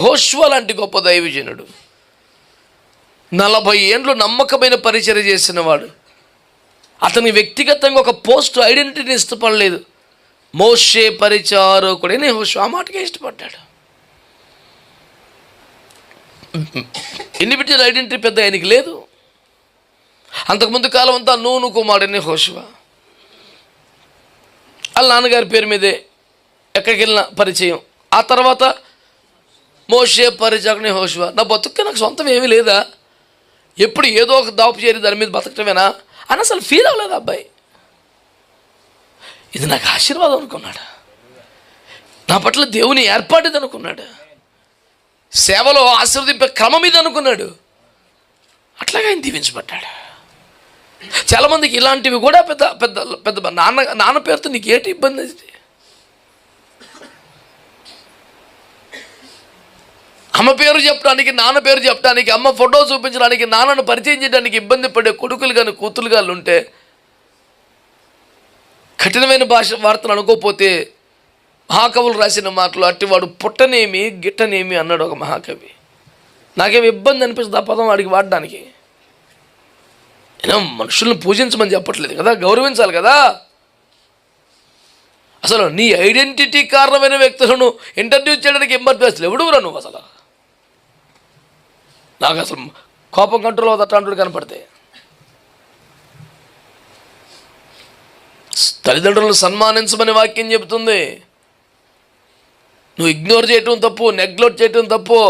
యెహోషువ లాంటి గొప్ప దైవజనుడు, 40 ఏండ్లు నమ్మకమైన పరిచర్య చేసిన వాడు, అతని వ్యక్తిగతంగా ఒక పోస్ట్ ఐడెంటిటీని ఇష్టపడలేదు. మోషే పరిచారకుడైన యెహోషువ ఆ మాటకే ఇష్టపడ్డాడు. ఇండివిజువల్ ఐడెంటిటీ పెద్ద ఆయనకి లేదు. అంతకుముందు కాలం అంతా నూను కుమారుడైన యెహోషువ, వాళ్ళ నాన్నగారి పేరు మీదే ఎక్కడికి వెళ్ళిన పరిచయం. ఆ తర్వాత మోషే పరిచారకుడైన యెహోషువ. నా బతుక్కి నాకు సొంతం ఏమీ లేదా, ఎప్పుడు ఏదో ఒక దాపు చేరి దాని మీద బతకటమేనా అని అసలు ఫీల్ అవ్వలేదు అబ్బాయి. ఇది నాకు ఆశీర్వాదం అనుకున్నాడు, నా పట్ల దేవుని ఏర్పాటు ఇది అనుకున్నాడు, సేవలో ఆశీర్వదింపే క్రమం ఇది అనుకున్నాడు. అట్లాగే ఆయన దీవించబడ్డాడు. చాలామందికి ఇలాంటివి కూడా పెద్ద పెద్ద పెద్ద నాన్న పేరుతో నీకు ఏంటి ఇబ్బంది? అమ్మ పేరు చెప్పడానికి, నాన్న పేరు చెప్పడానికి, అమ్మ ఫోటో చూపించడానికి, నాన్నను పరిచయం చేయడానికి ఇబ్బంది పడే కొడుకులు కానీ కూతురు కానీ ఉంటే, కఠినమైన భాష వార్తలు అనుకోకపోతే మహాకవులు రాసిన మాటలు అట్టివాడు పుట్టనేమి గిట్టనేమి అన్నాడు ఒక మహాకవి. నాకేమి ఇబ్బంది అనిపిస్తుంది ఆ పదం వాడికి వాడడానికి. మనుషులను పూజించమని చెప్పట్లేదు కదా, గౌరవించాలి కదా. అసలు నీ ఐడెంటిటీ కారణమైన వ్యక్తులను ఇంట్రడ్యూస్ చేయడానికి ఎంబర్పేస్తలు ఎవడురా నువ్వు? అసలు నాకు అసలు కోపం కంట్రోల్ అవుతాడు కనపడితే. తల్లిదండ్రులను సన్మానించమని వాక్యం చెబుతుంది. నువ్వు ఇగ్నోర్ చేయటం తప్పు, నెగ్లెక్ట్ చేయటం తప్పు.